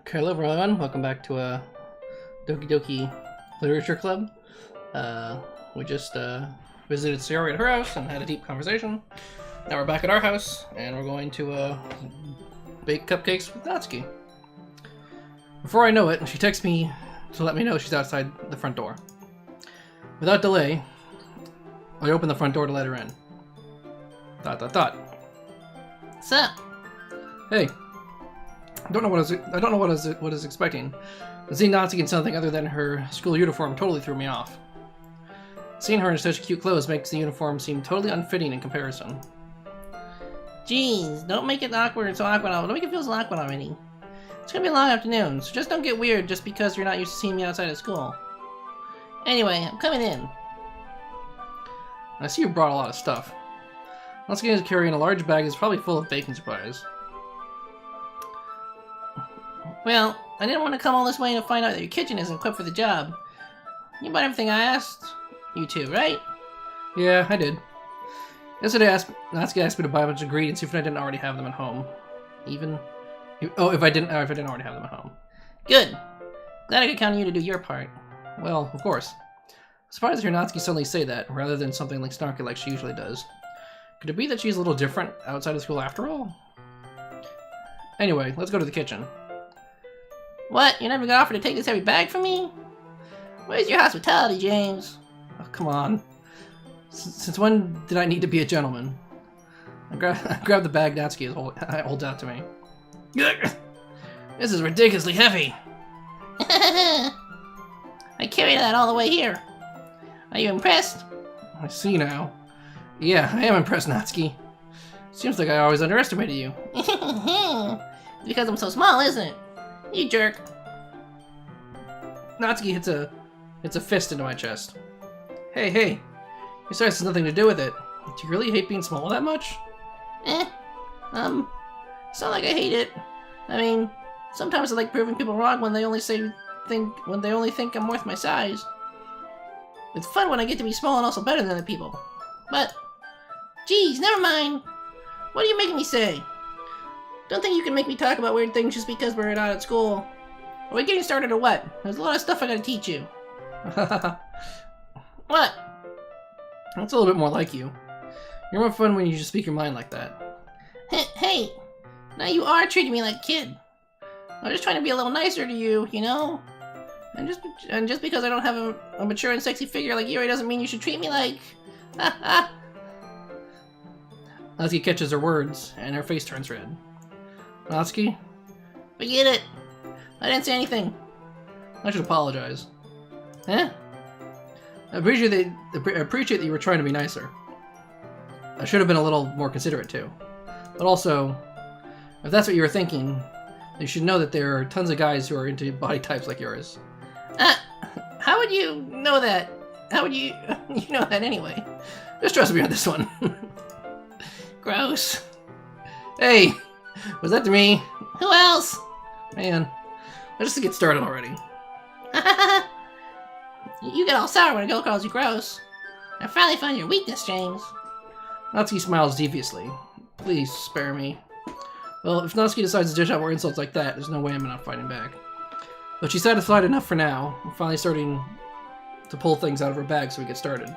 Okay, hello everyone, welcome back to Doki Literature Club. We just visited Sayori at her house and had a deep conversation. Now we're back at our house, and we're going to bake cupcakes with Natsuki. Before I know it, she texts me to let me know she's outside the front door. Without delay, I open the front door to let her in. ... What's up? Hey. I don't know what I was expecting. But seeing Natsuki in something other than her school uniform totally threw me off. Seeing her in such cute clothes makes the uniform seem totally unfitting in comparison. Jeez, don't make it awkward so awkward. Don't make it feel so awkward already. It's gonna be a long afternoon, so just don't get weird just because you're not used to seeing me outside of school. Anyway, I'm coming in. I see you brought a lot of stuff. Natsuki is carrying a large bag that's probably full of baking supplies. Well, I didn't want to come all this way to find out that your kitchen isn't equipped for the job. You bought everything I asked you to, right? Yeah, I did. Yesterday, Natsuki asked me to buy a bunch of ingredients if I didn't already have them at home. If I didn't already have them at home. Good. Glad I could count on you to do your part. Well, of course. Surprised to hear Natsuki suddenly say that, rather than something like snarky like she usually does. Could it be that she's a little different outside of school after all? Anyway, let's go to the kitchen. What? You're never gonna offer to take this heavy bag from me? Where's your hospitality, James? Oh, come on. Since when did I need to be a gentleman? I grab the bag Natsuki holds out to me. This is ridiculously heavy. I carried that all the way here. Are you impressed? I see now. Yeah, I am impressed, Natsuki. Seems like I always underestimated you. It's because I'm so small, isn't it? You jerk. Natsuki hits a fist into my chest. Hey, your size has nothing to do with it. Do you really hate being small that much? It's not like I hate it. I mean, sometimes I like proving people wrong when they only think I'm worth my size. It's fun when I get to be small and also better than other people. But, geez, never mind. What are you making me say? Don't think you can make me talk about weird things just because we're not at school. Are we getting started or what? There's a lot of stuff I gotta teach you. What? That's a little bit more like you. You're more fun when you just speak your mind like that. Hey, now you are treating me like a kid. I'm just trying to be a little nicer to you, you know? And just because I don't have a mature and sexy figure like Yuri doesn't mean you should treat me like... Natsuki catches her words, and her face turns red. Natsuki? Forget it. I didn't say anything. I should apologize. Huh? I appreciate that you were trying to be nicer. I should have been a little more considerate too. But also, if that's what you were thinking, you should know that there are tons of guys who are into body types like yours. How would you know that? How would you... You know that anyway. Just trust me on this one. Gross. Hey! Was that to me? Who else? Man, let's just get started already. You get all sour when a girl calls you gross. I finally found your weakness, James. Natsuki smiles deviously. Please, spare me. Well, if Natsuki decides to dish out more insults like that, there's no way I'm not fighting back. But she's satisfied enough for now. I'm finally starting to pull things out of her bag so we get started.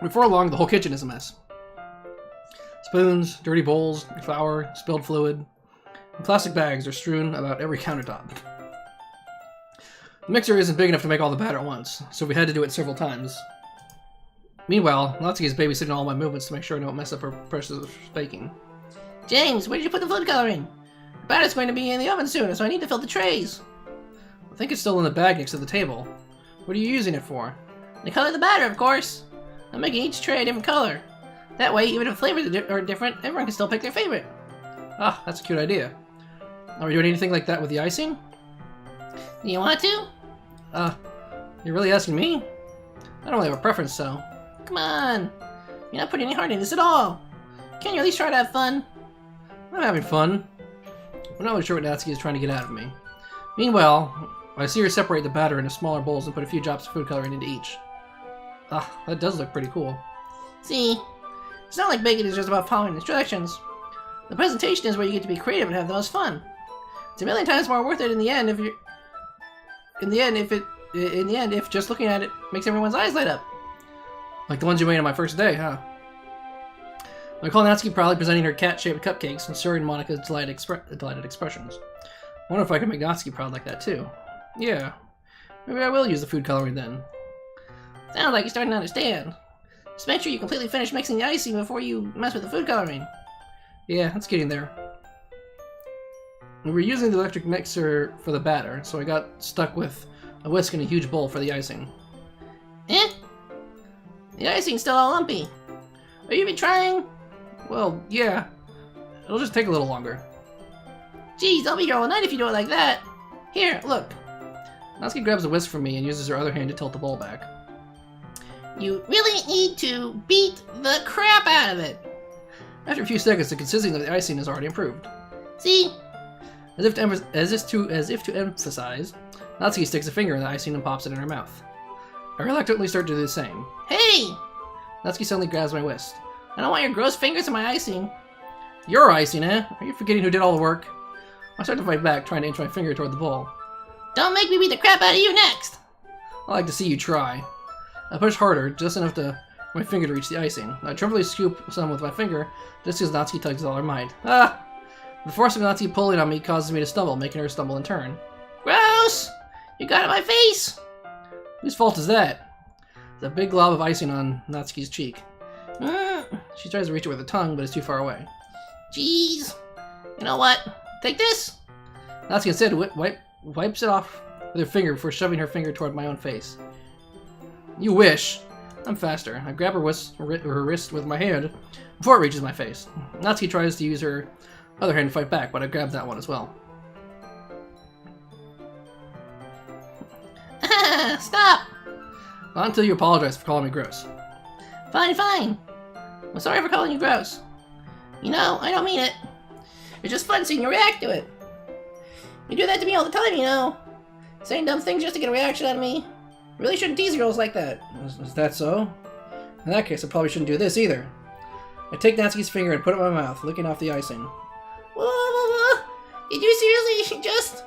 Before long, the whole kitchen is a mess. Spoons, dirty bowls, flour, spilled fluid, and plastic bags are strewn about every countertop. The mixer isn't big enough to make all the batter at once, so we had to do it several times. Meanwhile, Natsuki is babysitting all my movements to make sure I don't mess up her precious baking. James, where did you put the food coloring? The batter's going to be in the oven soon, so I need to fill the trays. I think it's still in the bag next to the table. What are you using it for? To color the batter, of course. I'm making each tray a different color. That way, even if flavors are different, everyone can still pick their favorite. Ah, that's a cute idea. Are we doing anything like that with the icing? Do you want to? You're really asking me? I don't really have a preference, so... Come on. You're not putting any heart in this at all. Can't you at least try to have fun? I'm having fun. I'm not really sure what Natsuki is trying to get out of me. Meanwhile, I see her separate the batter into smaller bowls and put a few drops of food coloring into each. Ah, that does look pretty cool. See, it's not like baking is just about following instructions. The presentation is where you get to be creative and have the most fun. It's a million times more worth it in the end if just looking at it makes everyone's eyes light up. Like the ones you made on my first day, huh? I recall Natsuki proudly presenting her cat-shaped cupcakes and sharing Monika's delighted expressions. I wonder if I could make Natsuki proud like that too. Yeah, maybe I will use the food coloring then. Sounds like you're starting to understand. Just make sure you completely finish mixing the icing before you mess with the food coloring. Yeah, it's getting there. We were using the electric mixer for the batter, so I got stuck with a whisk and a huge bowl for the icing. Eh? The icing's still all lumpy. Are you even trying? Well, yeah. It'll just take a little longer. Geez, I'll be here all night if you do it like that. Here, look. Natsuki grabs a whisk from me and uses her other hand to tilt the bowl back. You really need to beat the crap out of it. After a few seconds, the consistency of the icing has already improved. See? As if to emphasize, Natsuki sticks a finger in the icing and pops it in her mouth. I reluctantly start to do the same. Hey! Natsuki suddenly grabs my wrist. I don't want your gross fingers in my icing. Your icing, eh? Are you forgetting who did all the work? I start to fight back, trying to inch my finger toward the bowl. Don't make me beat the crap out of you next! I like to see you try. I push harder, just enough for my finger to reach the icing. I trembly scoop some with my finger, just as Natsuki tugs all her might. Ah! The force of Natsuki pulling on me causes me to stumble, making her stumble in turn. Gross! You got it in my face! Whose fault is that? There's a big glob of icing on Natsuki's cheek. She tries to reach it with her tongue, but it's too far away. Jeez. You know what? Take this! Natsuki instead wipes it off with her finger before shoving her finger toward my own face. You wish. I'm faster. I grab her wrist with my hand before it reaches my face. Natsuki tries to use her other hand to fight back, but I grab that one as well. Stop! Not until you apologize for calling me gross. Fine, fine. I'm sorry for calling you gross. You know, I don't mean it. It's just fun seeing you react to it. You do that to me all the time, you know. Saying dumb things just to get a reaction out of me. Really shouldn't tease girls like that. Is that so? In that case, I probably shouldn't do this either. I take Natsuki's finger and put it in my mouth, licking off the icing. Whoa. Did you seriously just...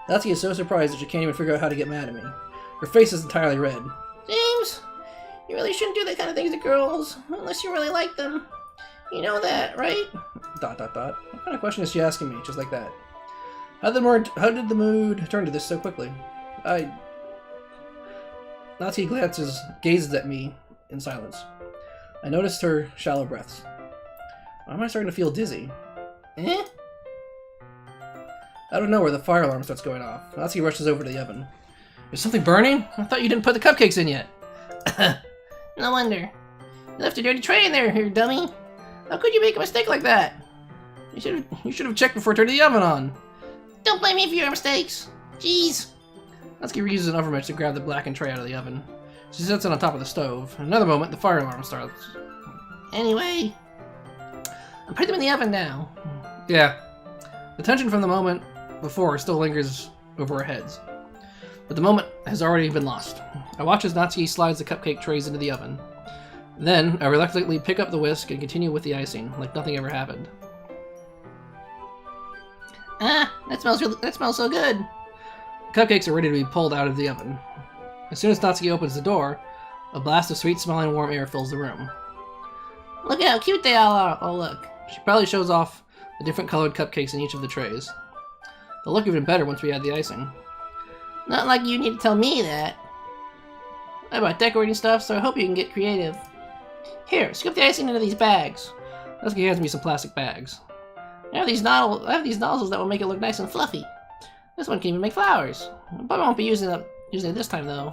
Natsuki is so surprised that she can't even figure out how to get mad at me. Her face is entirely red. James, you really shouldn't do that kind of things to girls, unless you really like them. You know that, right? ... What kind of question is she asking me, just like that? How did the mood turn to this so quickly? Natsuki gazes at me in silence. I noticed her shallow breaths. Why am I starting to feel dizzy? Eh? Out of nowhere, the fire alarm starts going off. Natsuki rushes over to the oven. Is something burning? I thought you didn't put the cupcakes in yet. No wonder. You left a dirty tray in there, you dummy. How could you make a mistake like that? You should have checked before turning the oven on. Don't blame me for your mistakes. Jeez. Natsuki reuses an oven mitts to grab the blackened tray out of the oven. She sets it on top of the stove. In another moment, the fire alarm starts. Anyway, I put them in the oven now. Yeah. The tension from the moment before still lingers over our heads. But the moment has already been lost. I watch as Natsuki slides the cupcake trays into the oven. Then, I reluctantly pick up the whisk and continue with the icing, like nothing ever happened. That smells so good. Cupcakes are ready to be pulled out of the oven. As soon as Natsuki opens the door, a blast of sweet-smelling warm air fills the room. Look at how cute they all are. Oh, look. She proudly shows off the different colored cupcakes in each of the trays. They'll look even better once we add the icing. Not like you need to tell me that. I bought decorating stuff, so I hope you can get creative. Here, scoop the icing into these bags. Natsuki hands me some plastic bags. I have these nozzles that will make it look nice and fluffy. This one can even make flowers. But I won't be using it this time, though.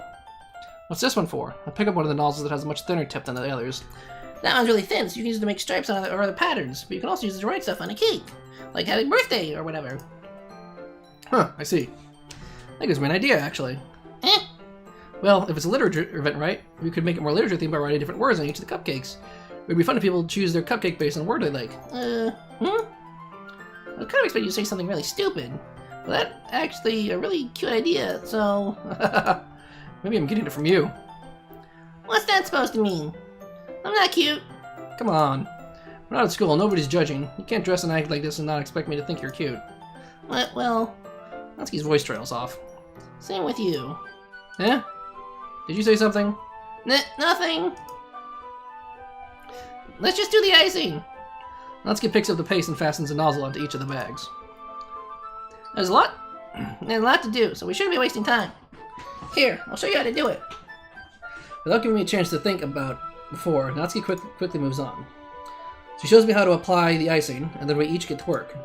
What's this one for? I pick up one of the nozzles that has a much thinner tip than the others. That one's really thin, so you can use it to make stripes on it or other patterns. But you can also use it to write stuff on a cake. Like Happy Birthday or whatever. Huh, I see. That gives me an idea, actually. Eh? Well, if it's a literature event, right, we could make it more literature themed by writing different words on each of the cupcakes. It would be fun if people choose their cupcake based on a word they like. I kind of expect you to say something really stupid. But that's actually a really cute idea, so... Maybe I'm getting it from you. What's that supposed to mean? I'm not cute. Come on. We're not at school, nobody's judging. You can't dress and act like this and not expect me to think you're cute. What? Well, Natsuki's voice trails off. same with you. Eh? Did you say something? Nothing. Let's just do the icing. Natsuki picks up the paste and fastens a nozzle onto each of the bags. There's a lot to do, so we shouldn't be wasting time. Here, I'll show you how to do it. Without giving me a chance to think about before, Natsuki quickly moves on. She shows me how to apply the icing, and then we each get to work.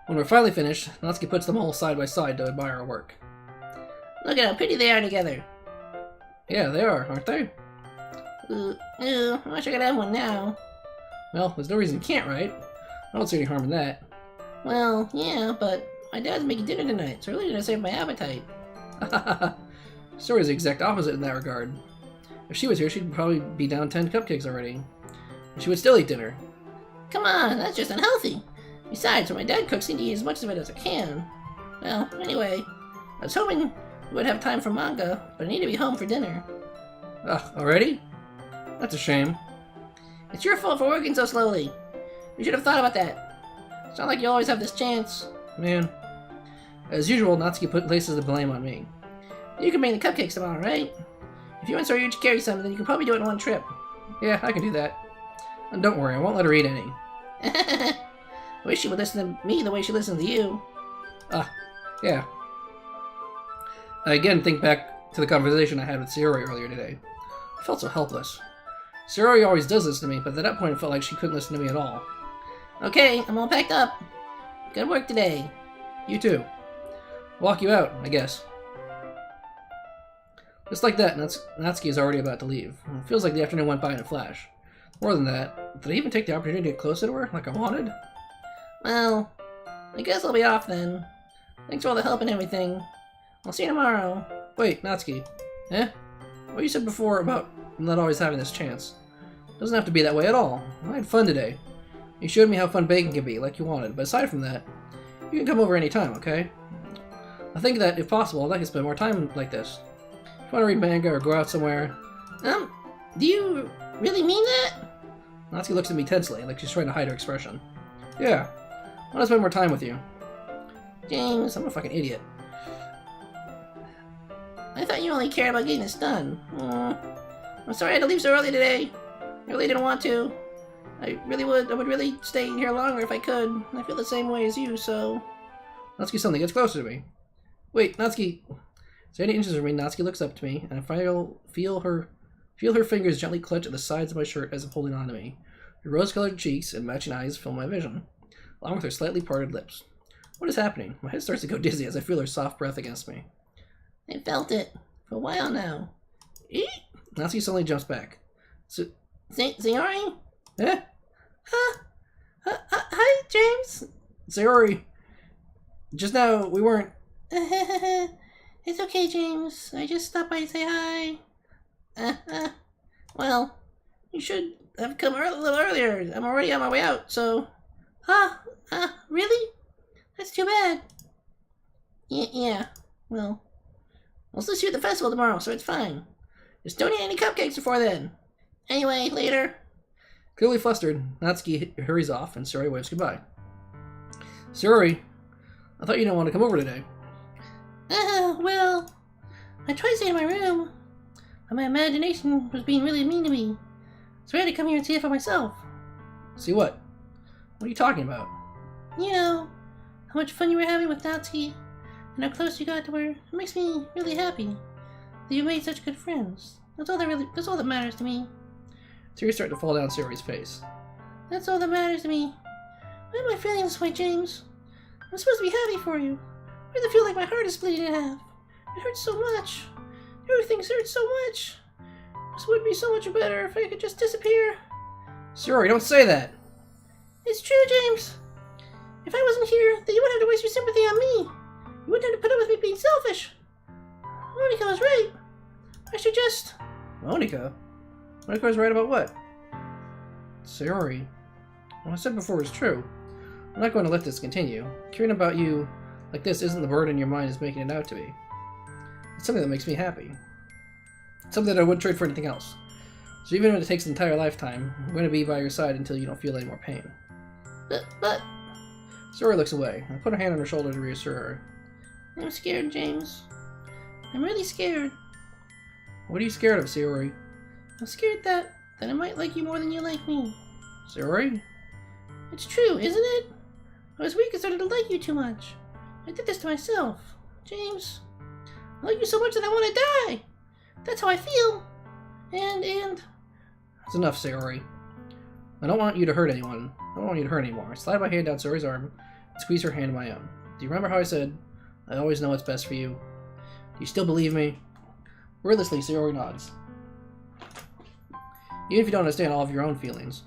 When we're finally finished, Natsuki puts them all side by side to admire our work. Look at how pretty they are together. Yeah, they are, aren't they? I wish I could have one now. Well, there's no reason you can't, right? I don't see any harm in that. Well, yeah, but my dad's making dinner tonight, so really gonna save my appetite. Sori's the exact opposite in that regard. If she was here, she'd probably be down 10 cupcakes already. And she would still eat dinner. Come on, that's just unhealthy. Besides, when my dad cooks, I need to eat as much of it as I can. Well, anyway, I was hoping you would have time for manga, but I need to be home for dinner. Ugh, already? That's a shame. It's your fault for working so slowly. You should have thought about that. It's not like you always have this chance. Man. As usual, Natsuki places the blame on me. You can bring the cupcakes tomorrow, right? If you and Sora each carry some, then you can probably do it in one trip. Yeah, I can do that. And don't worry, I won't let her eat any. I wish she would listen to me the way she listens to you. Yeah. I again think back to the conversation I had with Sayori earlier today. I felt so helpless. Sayori always does this to me, but at that point it felt like she couldn't listen to me at all. Okay, I'm all packed up. Good work today. You too. Walk you out, I guess. Just like that, Natsuki is already about to leave. It feels like the afternoon went by in a flash. More than that, did I even take the opportunity to get closer to her, like I wanted? Well, I guess I'll be off then. Thanks for all the help and everything. I'll see you tomorrow. Wait, Natsuki. Eh? What you said before about not always having this chance. Doesn't have to be that way at all. I had fun today. You showed me how fun baking can be, like you wanted, but aside from that, you can come over anytime, okay? I think that, if possible, I'd like to spend more time like this. If you want to read manga or go out somewhere... Do you really mean that? Natsuki looks at me tensely, like she's trying to hide her expression. Yeah. I want to spend more time with you. James, I'm a fucking idiot. I thought you only cared about getting this done. I'm sorry I had to leave so early today. I really didn't want to. I would really stay here longer if I could. I feel the same way as you, so... Natsuki suddenly gets closer to me. Wait, Natsuki... Standing inches from me, Natsuki looks up to me, and I feel her fingers gently clutch at the sides of my shirt as if holding on to me. Her rose-colored cheeks and matching eyes fill my vision, along with her slightly parted lips. What is happening? My head starts to go dizzy as I feel her soft breath against me. I felt it for a while now. Eek! Natsuki suddenly jumps back. Sayori? Eh? Hi, James. Sayori. Just now, we weren't... It's okay, James. I just stopped by to say hi. Well, you should have come a little earlier. I'm already on my way out, so... Really? That's too bad. Yeah. Well, I'll still see you at the festival tomorrow, so it's fine. Just don't eat any cupcakes before then. Anyway, later. Clearly flustered, Natsuki hurries off, and Sayori waves goodbye. Sayori, I thought you didn't want to come over today. Well, I tried to stay in my room, but my imagination was being really mean to me, so I had to come here and see it for myself. See what? What are you talking about? You know, how much fun you were having with Natsuki, and how close you got to her. It makes me really happy that you made such good friends. That's all that matters to me. Tears start to fall down Sayori's face. That's all that matters to me. Why am I feeling this way, James? I'm supposed to be happy for you. I really feel like my heart is bleeding in half. It hurts so much. Everything hurts so much. This would be so much better if I could just disappear. Sayori, don't say that! It's true, James. If I wasn't here, then you wouldn't have to waste your sympathy on me. You wouldn't have to put up with me being selfish. Monica was right. I should just... Monica? Monica was right about what? Sayori, what I said before is true. I'm not going to let this continue. Caring about you like this isn't the burden your mind is making it out to be. It's something that makes me happy. It's something that I wouldn't trade for anything else. So even if it takes an entire lifetime, I'm going to be by your side until you don't feel any more pain. But Sayori looks away. I put her hand on her shoulder to reassure her. I'm scared, James. I'm really scared. What are you scared of, Sayori? I'm scared that I might like you more than you like me. Sayori? It's true, isn't it? I was weak and started to like you too much. I did this to myself. James, I like you so much that I want to die. That's how I feel. And... That's enough, Sayori. I don't want you to hurt anyone. I don't want you to hurt anymore. I slide my hand down Sayori's arm and squeeze her hand in my own. Do you remember how I said, I always know what's best for you? Do you still believe me? Wordlessly, Sayori nods. Even if you don't understand all of your own feelings.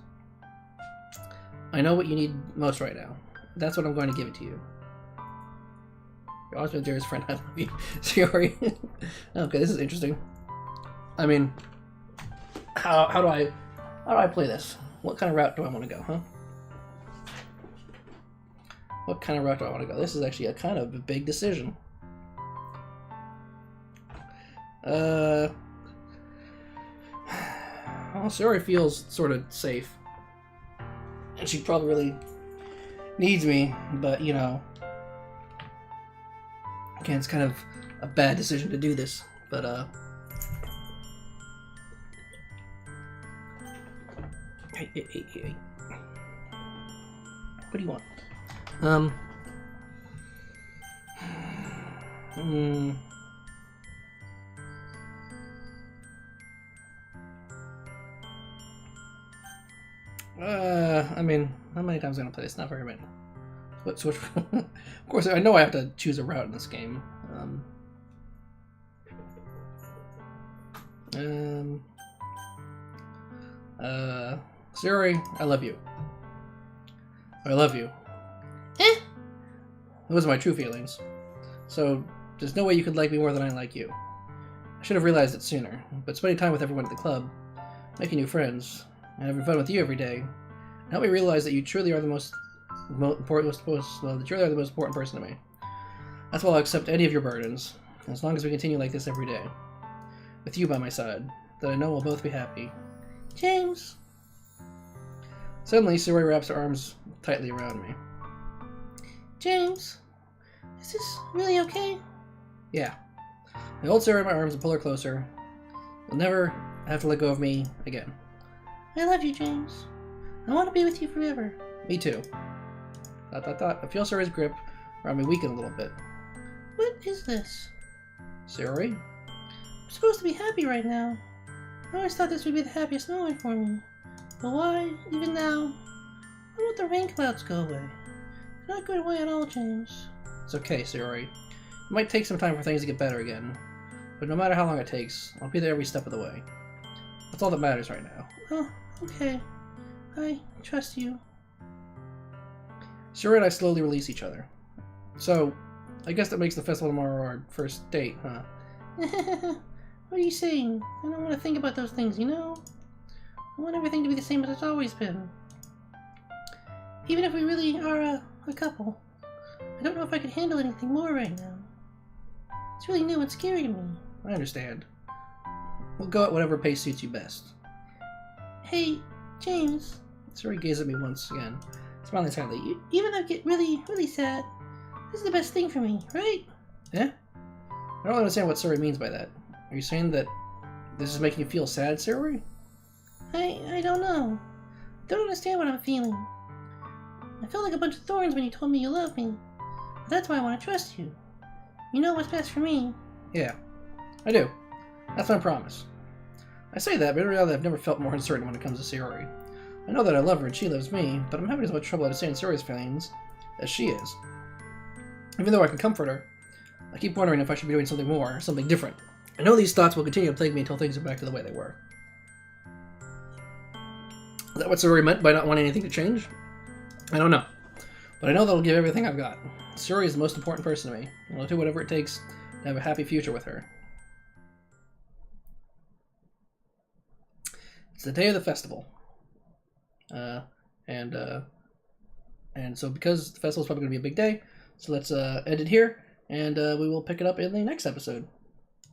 I know what you need most right now. That's what I'm going to give it to you. You're always my dearest friend. I love you, Sayori. Okay, this is interesting. I mean, how do I play this? What kind of route do I want to go, huh? What kind of route do I want to go? This is actually a kind of a big decision. Well, Sayori feels sort of safe. And she probably really needs me, but, you know... Again, it's kind of a bad decision to do this, but, Hey. What do you want? I mean, how many times am I gonna play this? Not very many. Switch. Of course, I know I have to choose a route in this game. Sayori, I love you. I love you. Those are my true feelings. So, there's no way you could like me more than I like you. I should have realized it sooner, but spending time with everyone at the club, making new friends, and having fun with you every day, helped me realize that you truly are the most important person to me. That's why I'll accept any of your burdens, as long as we continue like this every day. With you by my side, that I know we'll both be happy. James. Suddenly, Sayori wraps her arms tightly around me. James, is this really okay? Yeah. I hold Sayori in my arms and pull her closer. You'll never have to let go of me again. I love you, James. I want to be with you forever. Me too. ... I feel Sayori's grip around me weaken a little bit. What is this? Sayori? I'm supposed to be happy right now. I always thought this would be the happiest moment for me. But why, even now, why won't the rain clouds go away? They're not going away at all, James. It's okay, Sayori. It might take some time for things to get better again. But no matter how long it takes, I'll be there every step of the way. That's all that matters right now. Oh, okay. I trust you. Sayori and I slowly release each other. So, I guess that makes the festival tomorrow our first date, huh? What are you saying? I don't want to think about those things, you know? I want everything to be the same as it's always been. Even if we really are a couple. I don't know if I could handle anything more right now. It's really new and scary to me. I understand. We'll go at whatever pace suits you best. Hey, James. Sayori gazed at me once again, smiling sadly. Even if I get really, really sad, this is the best thing for me, right? Yeah? I don't understand what Sayori means by that. Are you saying that this is making you feel sad, Sayori? I don't know. I don't understand what I'm feeling. I felt like a bunch of thorns when you told me you love me. But that's why I want to trust you. You know what's best for me. Yeah, I do. That's my promise. I say that, but in reality I've never felt more uncertain when it comes to Sayori. I know that I love her and she loves me, but I'm having as much trouble understanding Sayori's feelings as she is. Even though I can comfort her, I keep wondering if I should be doing something more, something different. I know these thoughts will continue to plague me until things are back to the way they were. Is that what Sayori meant by not wanting anything to change? I don't know. But I know that I'll give everything I've got. Sayori is the most important person to me, and I'll do whatever it takes to have a happy future with her. It's the day of the festival. And so because the festival is probably going to be a big day, so let's end it here, and we will pick it up in the next episode.